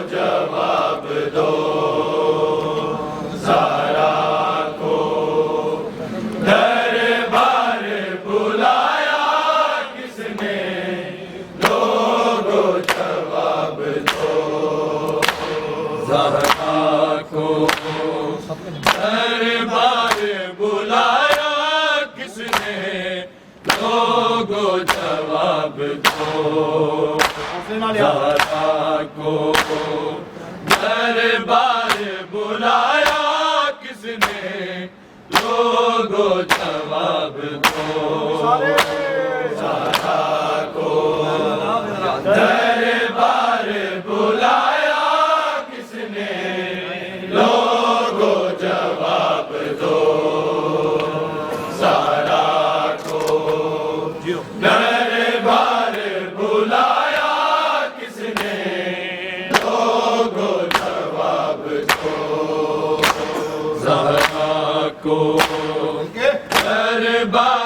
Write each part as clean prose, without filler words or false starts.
جواب دو لوگو جواب دو، زہرا کو دربار بلایا کس نے، لوگو جواب دو، زہرا کو دربار بلایا کس نے، لوگو جواب دو، زہرا کو دربار بلایا کس نے، لوگو جواب دو، زہرا کو دربار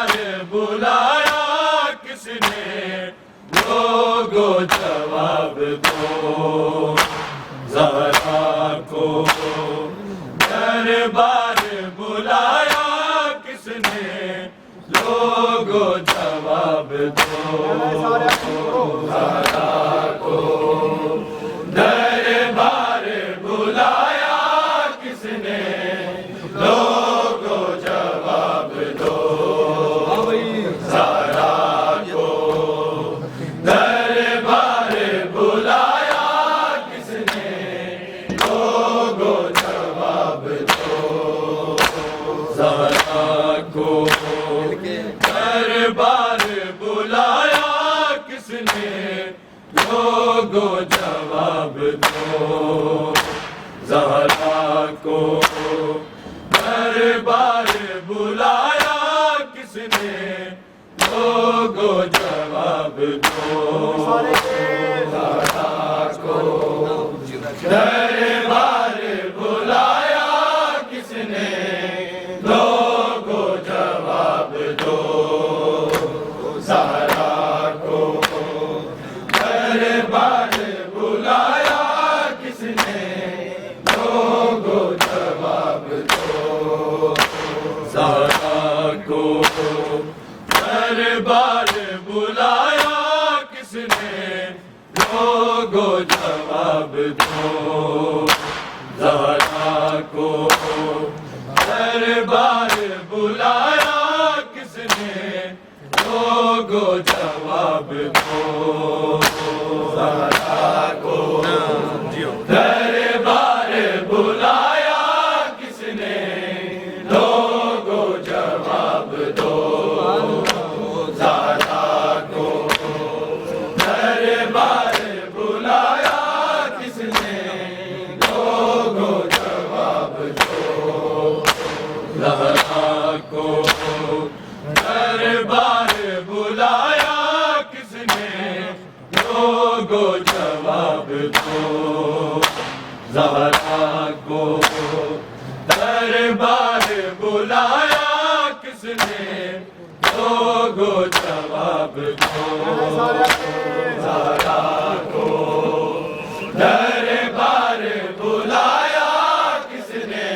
بلایا کس نے، لوگو جواب دو، زہرا کو دربار بلایا کس نے، لوگو جواب دو، زہرا کو دربار بلایا کس نے، لوگو جواب دو، زہرا کو دربار بلایا کس نے، لوگو جواب دو، زہرا کو دربار بلایا کس نے، لوگو جواب دو، زہرا کو دربار بلایا کس نے، لوگو جواب دو، زہرا کو دربار بلایا کس نے، لوگو جواب دو، زہرا کو دربار بلایا کس نے، لوگو جواب دو، زہرا کو دربار بلایا کس نے، لوگو جواب دو، زہرا کو دربار بلایا کس نے، لوگو جواب دو، زہرا کو دربار بلایا کس نے، لوگو جواب دو، زہرا کو دربار بلایا کس نے، لوگو جواب دو، زہرا کو دربار بلایا کس نے، لوگو جواب دو، زہرا کو دربار بلایا کس نے، لوگو جواب دو، زہرا کو دربار بلایا کس نے،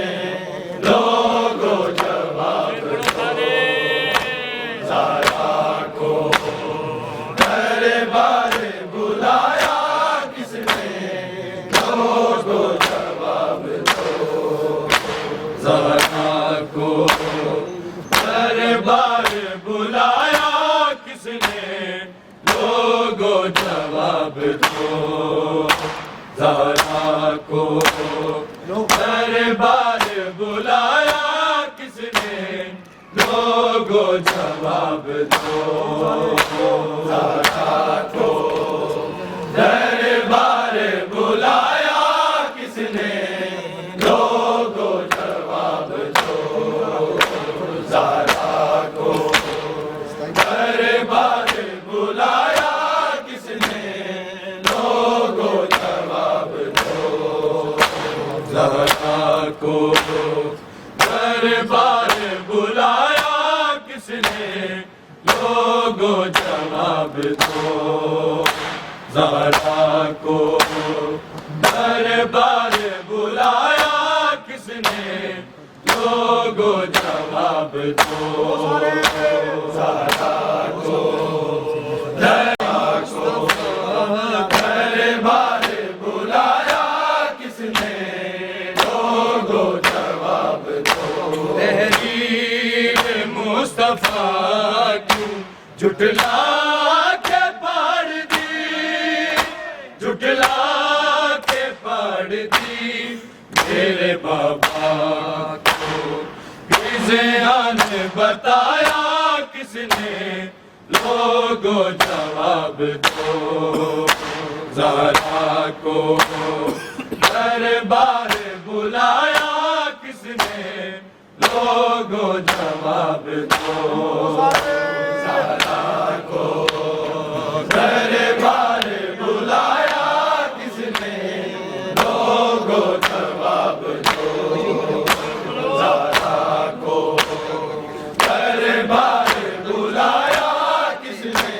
لوگو جواب دو، زہرا کو دربار بلایا کس نے، لوگو جواب دو، زہرا کو دربار بلایا کس نے، لوگو جواب دو، زہرا کو دربار بلایا کس نے، لوگو جواب دو، زہرا کو دربار بلایا کس نے، لوگو جواب دو، زہرا کو دربار بلایا کس نے، لوگو جواب دو، زہرا کو دربار بلایا کس نے، لوگو جواب دو، زہرا کو دربار بلایا کس نے، لوگو جواب دو، زہرا کو دربار بلایا کس نے، لوگو جواب دو، تحریر مصطفیٰ کیوں جھٹلا کے پڑھ دی، جھٹلا کے پڑھ دی میرے بابا کو، کسے نے بتایا کس نے، لوگو جواب دو، زہرا کو دربار بلایا کس نے، لوگو جواب دو، زہرا کو دربار بلایا کس نے، لوگو جواب دو، زہرا کو دربار بلایا کس نے،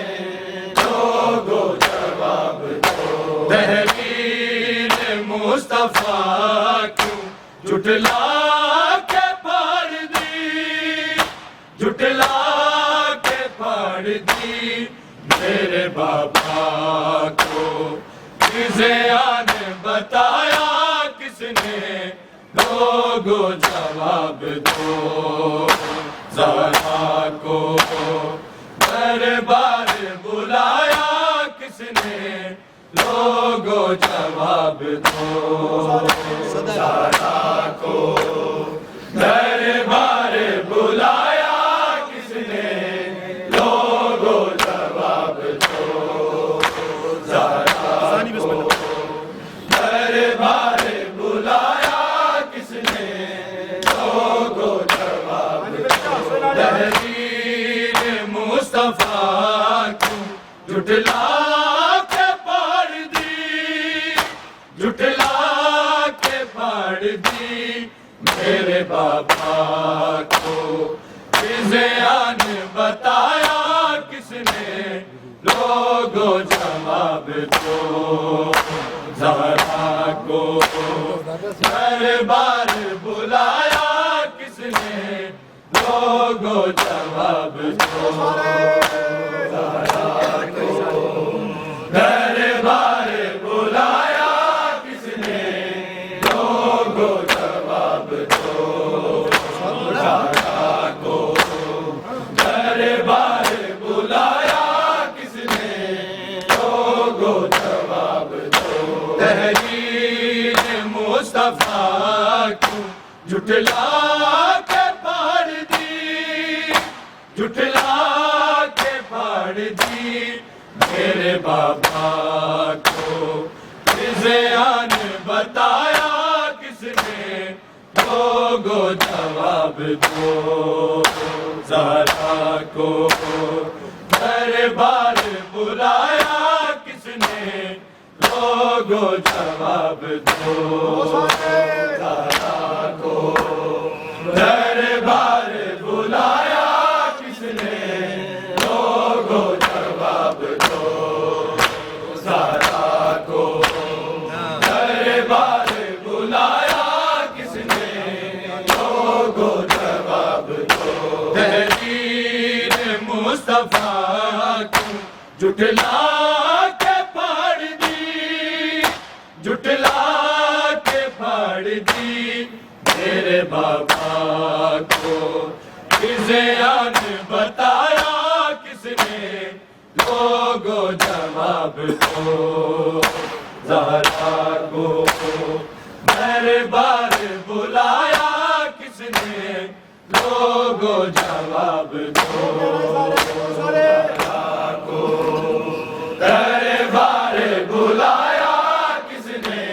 لوگو جواب دو، تحریر مصطفیٰ کیوں جھٹلا کے پڑھ دی، جھٹلا کے پڑھ دی میرے بابا کو، کسے نے بتایا کس نے، لوگو جواب دو، زہرا کو دربار بلایا کس نے، لوگو جواب دو، زہرا کو دربار بلایا کس نے، لوگو جواب دو، زہرا کو دربار بلایا کس نے، لوگو جواب دو، تحریر مصطفیٰ کیوں جھٹلا کے پڑھ دی، جھٹلا کے پڑھ دی میرے بابا کو، کسے نے بتایا کس نے، لوگو جواب دو، زہرا کو دربار بلایا کس نے، لوگو جواب دو، زہرا کو دربار بلایا کس نے، لوگو جواب دو، زہرا کو دربار بلایا کس نے، لوگو جواب دو، تحریر مصطفیٰ کیوں جھٹلا کے پڑھ دی، جھٹلا کے پڑھ دی میرے بابا کو، کسے نے بتایا کس نے، لوگو جواب دو، زہرا کو دربار بلایا کس نے، لوگو جواب دو، زہرا کو دربار بلایا کس نے، لوگو جواب دو، زہرا کو دربار بلایا کس نے، لوگو جواب دو، تحریر مصطفیٰ کیوں جھٹلا کے پڑھ دی، جھٹلا کے پڑھ دی میرے بابا کو، کسے نے بتایا کس نے، لوگو جواب دو، زہرا کو دربار بلایا کس نے، لوگو جواب دو، زہرا کو دربار بلایا کس نے،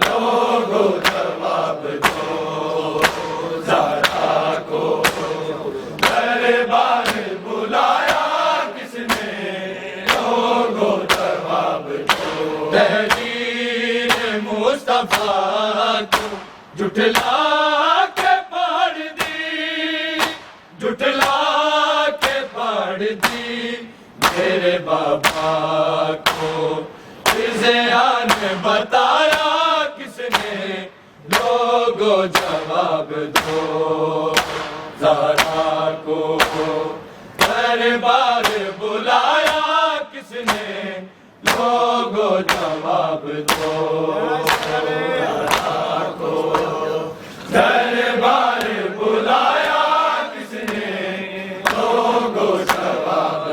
لوگو جواب دو، زہرا کو دربار بلایا کس نے، لوگو جواب دو، تحریر مصطفیٰ کیوں جھٹلا کے پڑھ دی، جھٹلا کے پڑھ دی میرے بابا کو، کسے نے بتایا کس نے، لوگو جواب دو، زہرا کو دربار بلایا کس نے، لوگو جواب دو، زہرا کو دربار بلایا کس نے، لوگو جواب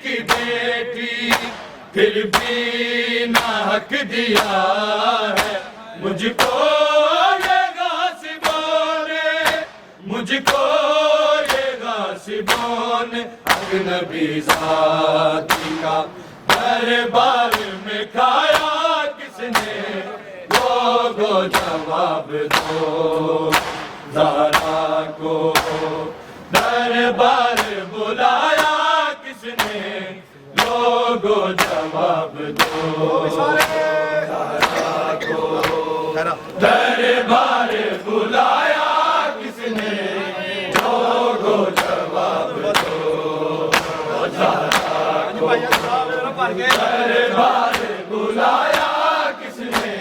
کی بیٹی پھر بھی نہ حق دیا ہے مجھ کو یہ غاصبوں نے، مجھ کو یہ غاصبوں نے اجنبی ذاتی کا دربار میں کھایا کس نے، لوگو جواب دو زہرا کو دربار بلایا کس نے، لوگو جواب دو زہرا کو دربار بلایا کس نے، لوگو جواب دو زہرا کو دربار بلایا کس نے،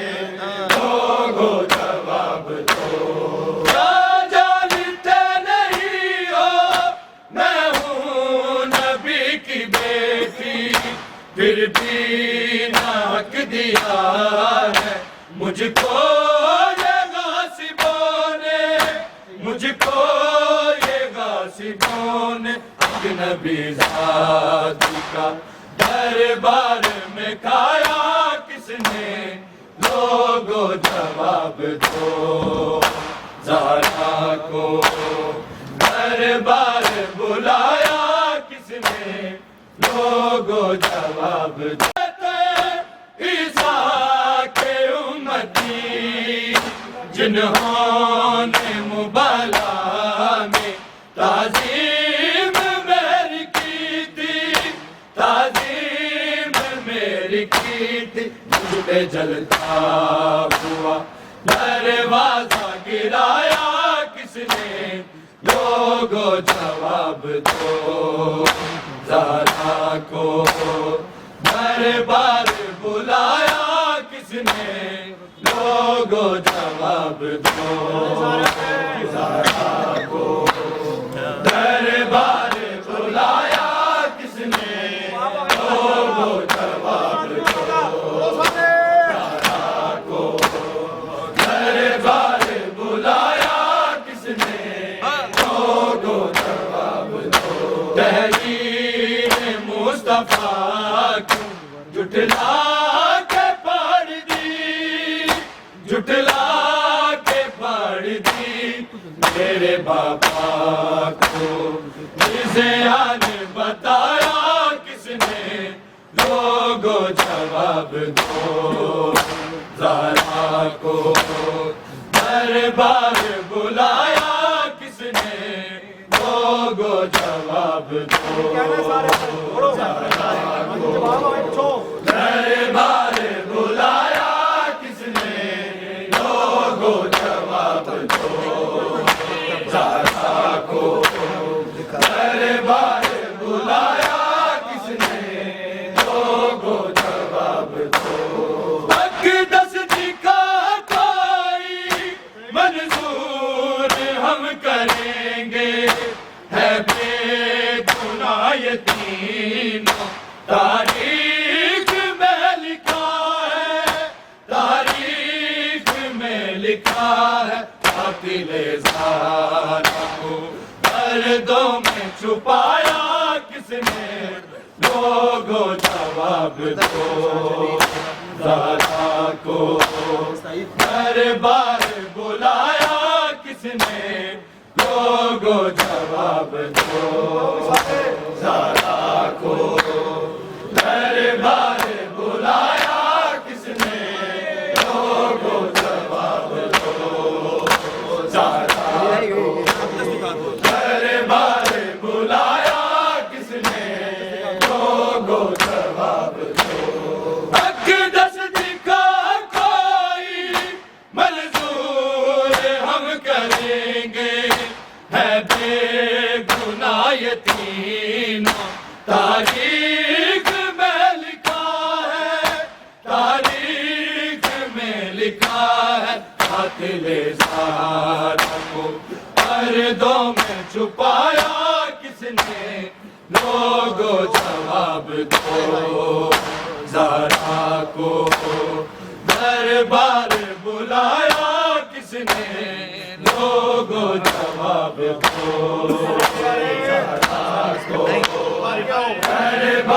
لوگو جواب دو کیا جانتے نہیں ہو میں ہوں نبی کی بیٹی پھر بھی نہ حق دیا ہے مجھ کو یہ غاصبوں نے، مجھ کو یہ غاصبوں نے اجنبی ذاتی کا دربار میں کھایا کس نے، لوگو جواب دو زہرا کو دربار بلایا کس نے، لوگو جواب دو عیسیٰ کے امتی جنہوں نے مبالا میں تعظیم میری کی تھی، تعظیم میری کی تھی، مجھ پہ جلتا ہوا دروازہ گرایا کس نے، لوگو جواب دو زہرا کو دربار بلایا کس نے، لوگو جواب دو زہرا کو دربار بلایا کس نے، لوگو جواب دو زہرا کو دربار بلایا کس نے، لوگو جواب دو تحریر مصطفیٰ کیوں جھٹلا کے پڑھ دی، جھٹلا کے پڑھ دی میرے بابا کو زیان بتایا کس نے، لوگو جواب دو زہرا کو دربار بلایا کس نے، لوگو جواب دو زہرا کو دربار بلایا کس نے، لوگو جواب دو زہرا کو دربار بلایا کس نے، لوگو جواب دو اقدس جی کا کوئی منظور ہم کریں گے ہے بے گناہ یتیموں تاریخ میں لکھا ہے، تاریخ میں لکھا ہے قاتل زہرا کو پردوں میں چھپایا کس نے، لوگو جواب دو زہرا کو دربار بلایا کس نے، لوگو جواب دو زہرا کو دربار بلایا کس نے، لوگو جواب دو زہرا کو دربار بلایا کس نے، لوگو جواب دو اقدس جی کا کوئی منظور ہم کریں گے ہے بے گناہ یتیموں تاریخ میں لکھا ہے، تاریخ میں لکھا ہے قاتل زہرا کو پردوں میں چھپایا کس نے، لوگو جواب دو زہرا کو دربار بلایا کس نے، لوگو جواب دو زہرا کو دربار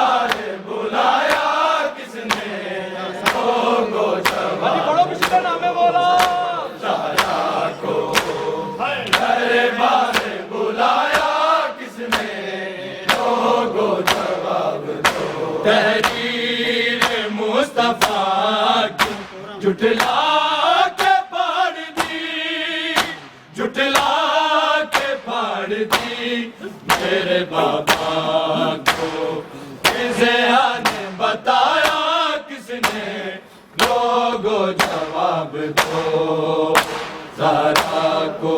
تحریر مصطفیٰ کی جھٹلا کے پاڑ دی، جھٹلا کے پاڑ دی میرے بابا کو ذہن بتایا کس نے، لوگو جواب دو زہرا کو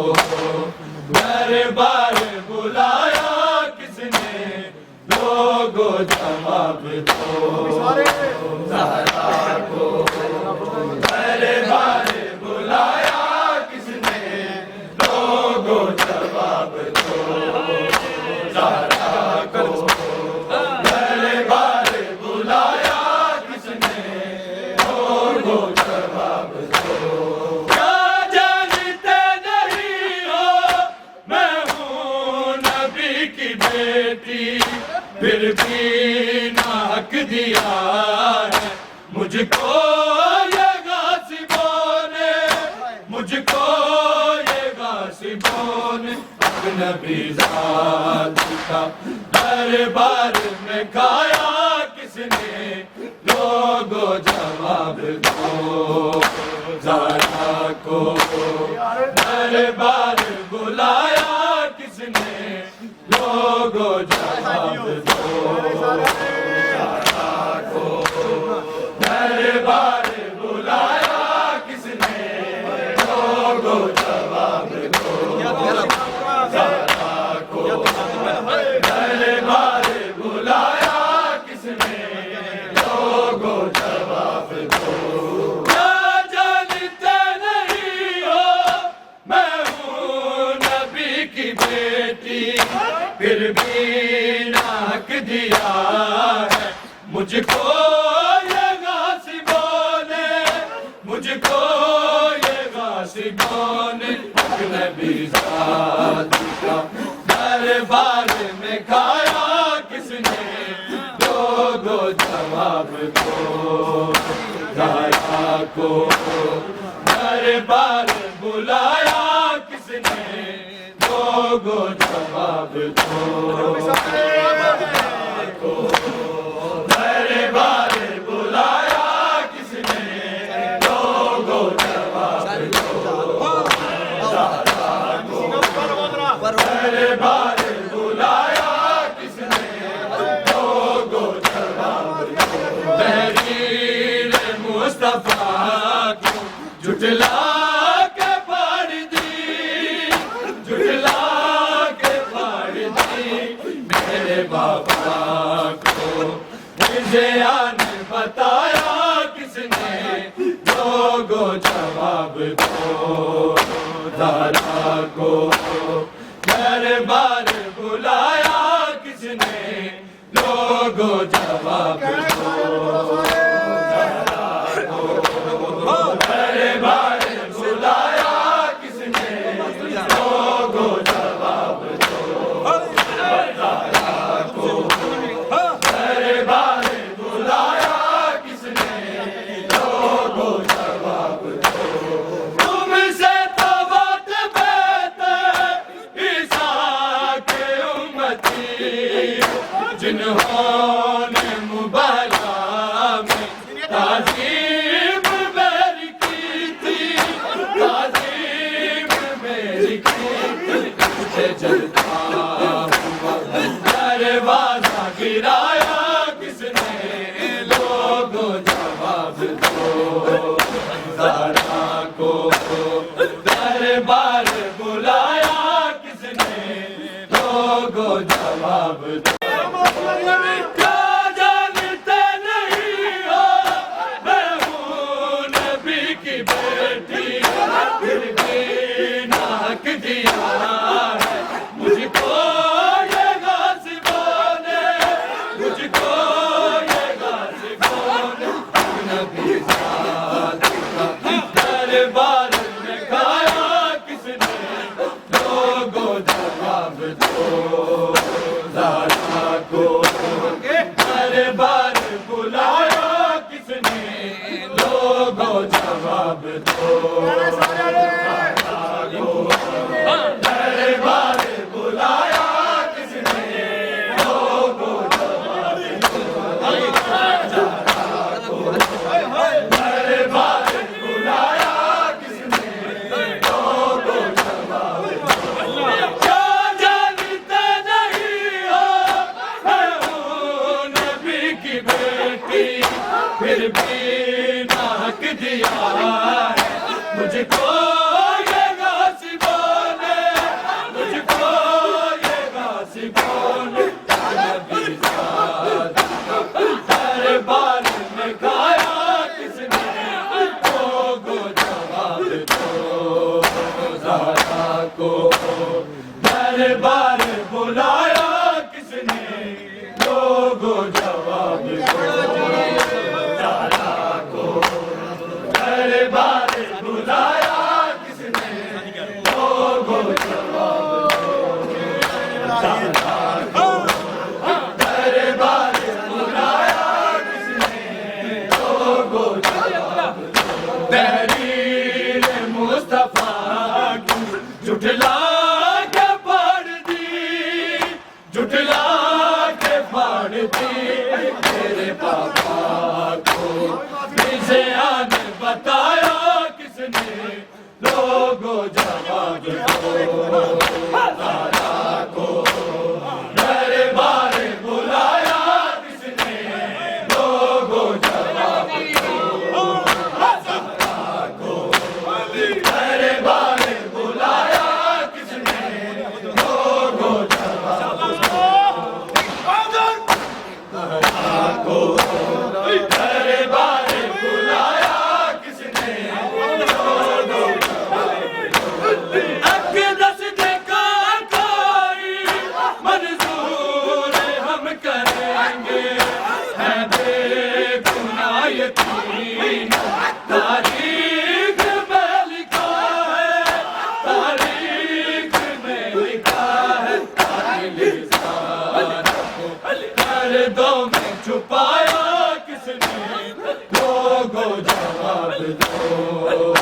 بار بار بلایا کس نے، لوگو جواب دو زہرا کو بار بار بلایا کس نے، لوگو جواب دو زہرا کو بار بار بلایا کس نے، لوگو جواب دو۔ کیا جانتے نہیں ہو میں ہوں نبی کی بیٹی، پھر بھی نہ حق دیا ہے مجھ کو یہ غاصبوں نے، مجھ کو یہ غاصبوں نے، اجنبی ذات کا دربار میں کھایا کس نے، لوگو جواب دو زہرا کو دربار بلایا کس نے، لوگو جواب دو زہرا کو دربار بلایا کس نے، لوگو جواب دو زہرا کو دربار بلایا کس نے، لوگو جواب دو۔ کیا جانتے نہیں ہو میں ہوں نبی کی بیٹی، پھر بھی نہ حق دیا ہے مجھ کو یہ غاصبوں نے، مجھ کو یہ غاصبوں نے، اجنبی ذات کا دربار میں کھایا کس نے، لوگو جواب دو زہرا کو دربار بلایا کس نے، لوگو جواب دو زہرا کو دربار بلایا کس نے، لوگو جواب دو زہرا کو دربار بلایا کس نے، لوگو جواب دو۔ تحریر مصطفیٰ کو جھٹلا کے پاڑ دی، جھٹلا کے پاڑ دی میرے بابا کو ذہن بتایا کس نے، لوگو جواب دو زہرا کو دربار بلایا کس نے، لوگو جواب دو زہرا کو دربار بلایا کس نے، لوگو جواب دو زہرا کو دربار بلایا کس نے، لوگو جواب دو۔ تم سے تو بات بہتر عیسیٰ کے امتی، جنہوں نے مبالا میں تعظیم میری کی تھی، تعظیم میری کی تھی، سے جلتا ہوا دروازہ گرایا کس نے، لوگو جواب دو زہرا کو دربار بلایا کس نے، لوگو جواب دو۔ کیا جانتے نہیں ہو میں ہوں نبی کی بیٹی، پھر بھی نہ حق دیا ہے مجھ کو یہ غاصبوں نے، مجھ کو یہ غاصبوں نے، اجنبی ذات کا دربار میں کھایا کس نے، لوگو جواب دو زہرا کو دربار بلایا کس نے، لوگو جواب دو زہرا کو دربار بلایا کس نے، لوگو جواب دو۔ لوگو جواب دو زہرا کو دربار بلایا کس نے لوگو جواب دو زہرا کو دربار بلایا کس نے لوگو جواب دو تحریر مصطفیٰ کی جھٹلا جھٹلا کے پھاڑ دی تیرے پاپا کو اسے آنے بتایا کس نے لوگو جواب دو زہرا کو دربار بلایا کس نے لوگو جواب دو زہرا کو دربار بلایا کس نے لوگو جواب کو دربار بلایا کس نے اقدس دیکھا کوئی منظور ہم کریں گے ہے بے گناہ یتیم تاریخ میں لکھا ہے تاریخ میں لکھا ہے دردوں میں چھپایا کس نے لوگو جواب دو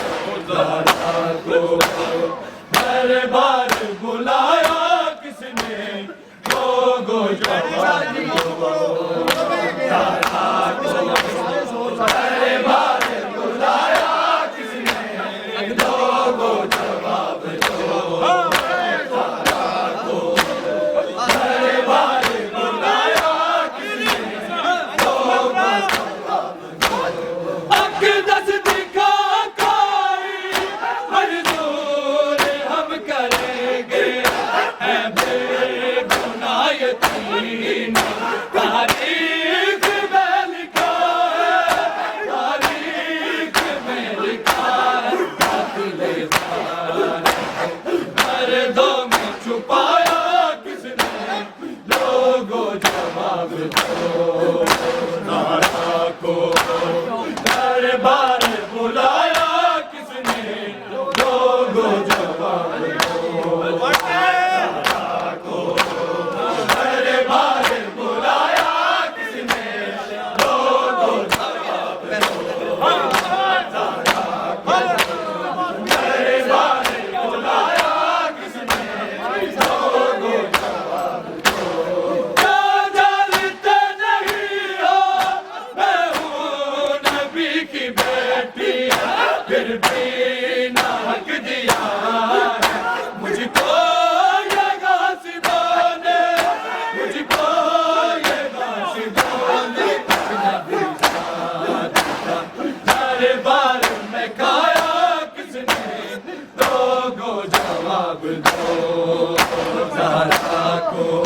زہرا کو دربار بلایا کس نے لوگو جواب دو زہرا کو دربار بلایا کس نے لوگو جواب دو زہرا کو دربار بلایا اقدس دکھا کوئی منظور ہم کریں گے ہے بے گناہ یتیم تاریخ میں لکھا ہے تاریخ میں لکھا ہے قاتل زہرا دردوں میں چھپایا کس نے لوگو جواب دو زہرا کو دربار بلایا کس نے لوگو جواب دو زہرا کو دربار بلایا کس نے لوگو جواب دو زہرا کو دربار بلایا کس نے لوگو جواب دو کیا جانتے نہیں ہو میں ہوں نبی کی بیٹی پھر بھی نہ حق دیا مجھ کو یہ غاصبوں نے مجھ کو یہ غاصبوں نے دربار میں کھایا کس نے لوگو جواب دو زہرا کو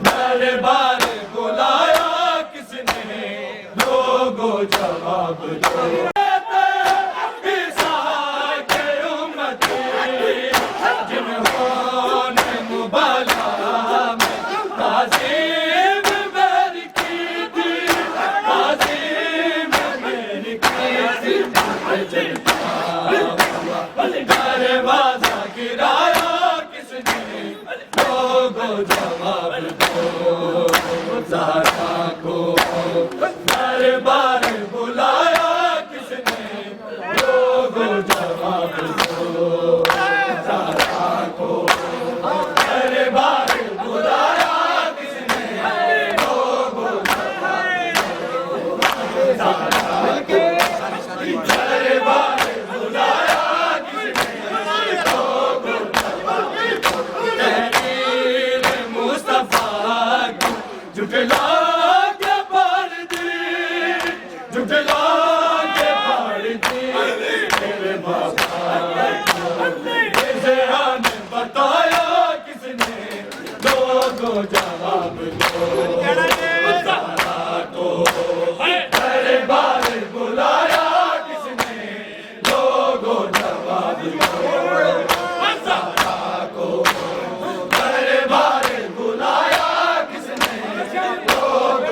دربار بلایا کس نے لوگو جواب دو عیسیٰ کے امتی جنہوں نے مبالغہ میں تعظیم میری کی تھی تعظیم میری کی تھی دروازہ گرایا کس نے لوگو جواب دو زہرا کو دربار بلایا کس نے لوگو جواب دو زہرا کو دربار بلایا کس نے لوگو جواب دو زہرا کو دربار بلایا کس نے لوگو جواب دو تحریر مصطفیٰ کی جھٹلا کے پھاڑ دی جھٹلا کے پھاڑ دی تیرے بابا کو اسے آنے بتایا کس نے لوگو جواب دو زہرا کو دربار بلایا کس نے لوگو جواب دو زہرا کو دربار بلایا کس نے لوگو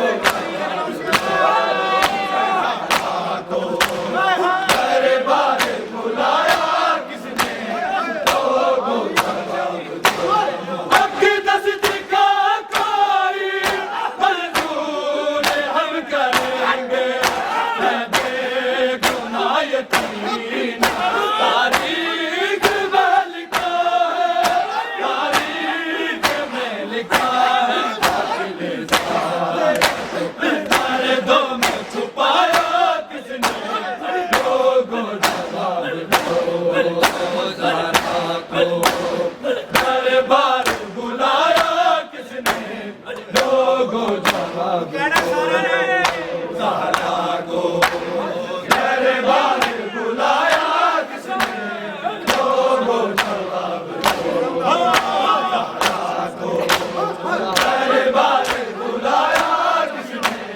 لوگوں جواب زہرا کو میرے بار بلایا کس نے لوگوں جواب زہرا کو میرے بار بلایا کس نے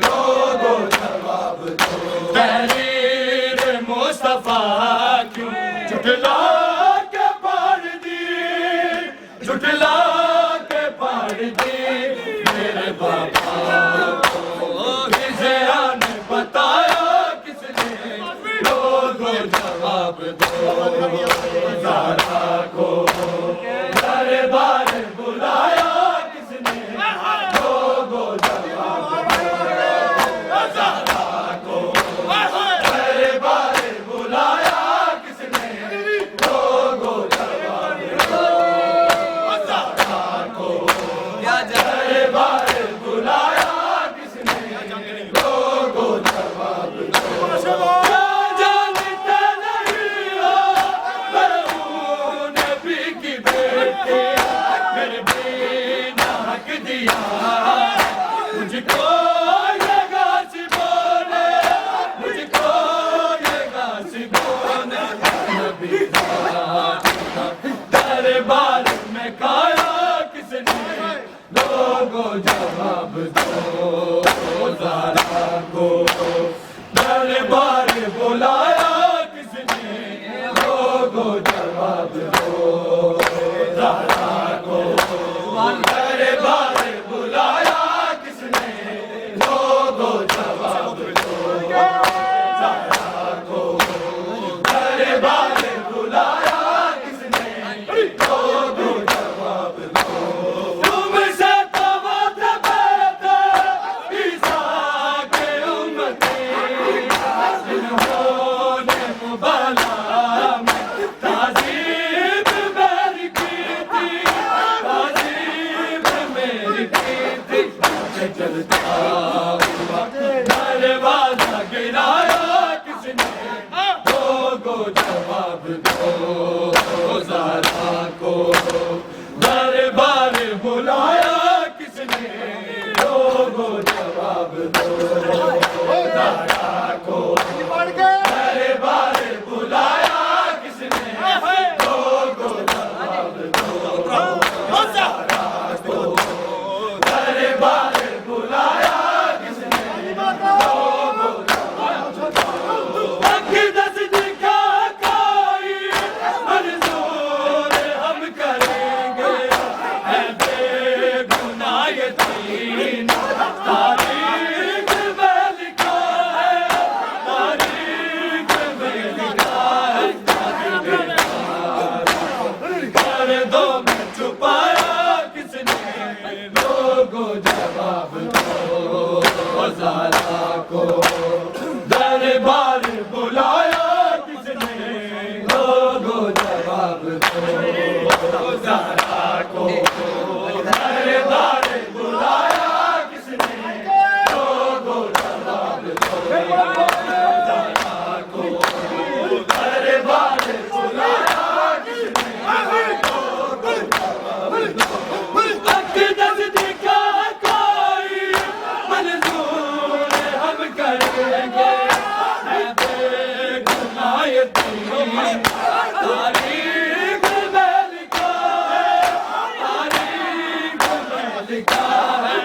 لوگوں جواب تحریر مصطفیٰ کیوں جھٹلا کے پڑھ دی جھٹلا کے پڑھ دی میرے بابا زیان بتایا کس نے لوگوں جواب دو زہرا کو دربار بلایا کس نے لوگوں جواب دو زہرا کو دربار بلایا کس نے لوگوں جواب دو زہرا کو دربار بلایا کس نے لوگوں جواب دو جانتے نہیں ہو میں ہوں نبی کی بیٹی پھر بھی نہ حق دیا مجھ کو یہ غاصبوں نے مجھ کو یہ غاصبوں نے نبی دربار میں کھایا کس نے لوگوں جواب دو زہرا کو دربار بلایا کس نے لوگوں جواب دو زہرا کو دربار بلایا کس نے لوگوں جواب دو زہرا کو دربار بلایا کس نے لوگوں جواب دو تم سے تو وہ بیت عیسیٰ کے امتی جنہوں نے مبالا میں تعظیم میری کی تھی تعظیم میری کی تھی چلتا ہوا دروازہ گرایا کس نے لوگوں جواب دو زہرا کو دربار بلایا کس نے لوگوں جواب دو زہرا کو دربار بلایا کس نے لوگوں جواب دو زہرا کو دربار بلایا کس نے لوگوں جواب دو اقدس دکھا کوئی منظور ہم کریں گے اے بے گناہ یتیم تاریخ میں لکھا ہے تاریخ میں لکھا ہے پردوں میں چھپایا کس نے لوگوں جواب دو زہرا کو دربار بلایا کس نے لوگوں جواب دو زہرا کو دربار بلایا کس نے لوگوں جواب دو زہرا کو دربار بلایا کس نے لوگوں جواب دو اقدس دکھا کوئی منظور ہم کریں گے اے بے گناہ یتیم تاریخ میں لکھا ہے تاریخ میں لکھا ہے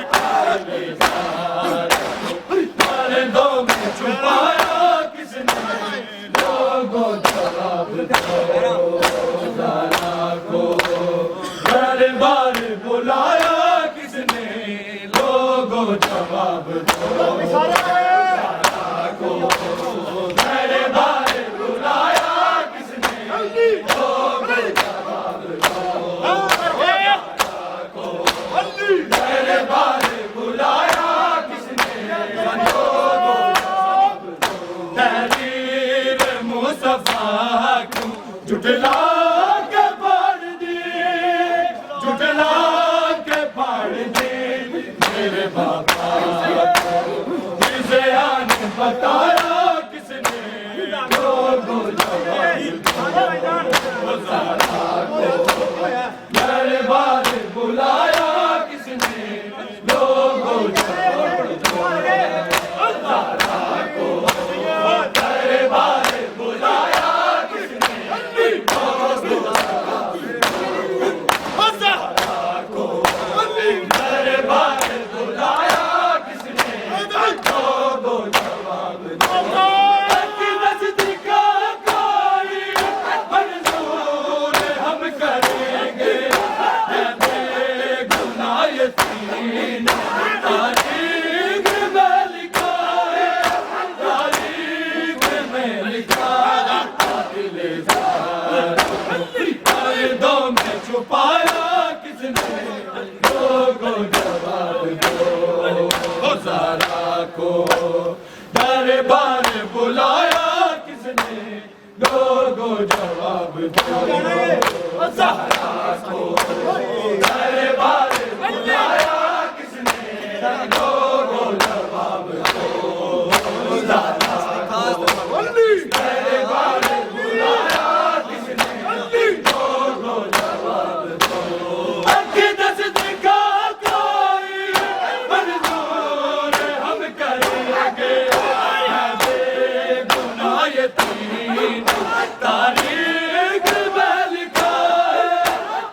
پردوں میں چھپایا کس نے لوگوں جواب دو زہرا کو دربار بلایا کس نے لوگوں جواب دو زہرا کو دربار بلایا کس نے لوگوں جواب دو زہرا کو دربار بلایا کس نے لوگوں جواب دو تحریر مصطفیٰ کیوں جھٹلا کے پڑھ دی جھٹلا کے پڑھ دی میرے بابا زیان بتایا کس نے لوگوں جواب دو زہرا کو دربار بلایا کس نے لوگوں تاریخ میں لکھا ہے، تاریخ میں لکھا ہے، قاتل زہرا پردوں میں چھپایا کس نے، لوگوں جواب دو، زہرا کو دربار بلایا کس نے، لوگوں جواب دو، زہرا کو دربار بلایا کس نے، لوگوں جواب دو، زہرا کو دربار بلایا کس نے، لوگوں جواب دو، اقدس دکھا کوئی منظور ہم کریں گے، بے گناہ یتیم تاریخ میں لکھا ہے،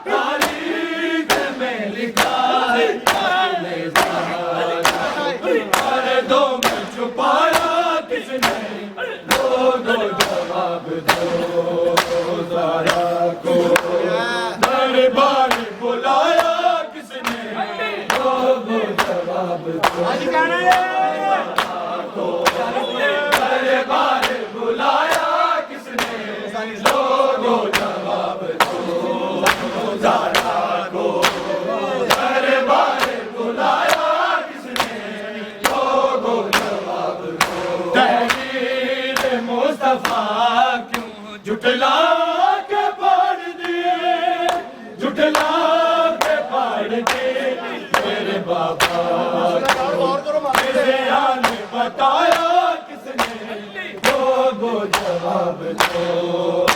تاریخ میں لکھا ہے، قاتل زہرا پردوں میں چھپایا کس نے، لوگوں جواب دو، زہرا کو دربار بلایا کس نے، لوگوں جواب دو، دربار بلایا کس نے، لوگوں جواب دو، زہرا کو دربار بلایا کس نے، لوگوں جواب دو، تحریر مصطفیٰ کیوں جھٹلا کے پڑھ دیے، جھٹلا کے پڑھ دیے، میرے بابا بیان بتایا کس نے، لوگوں جواب دو،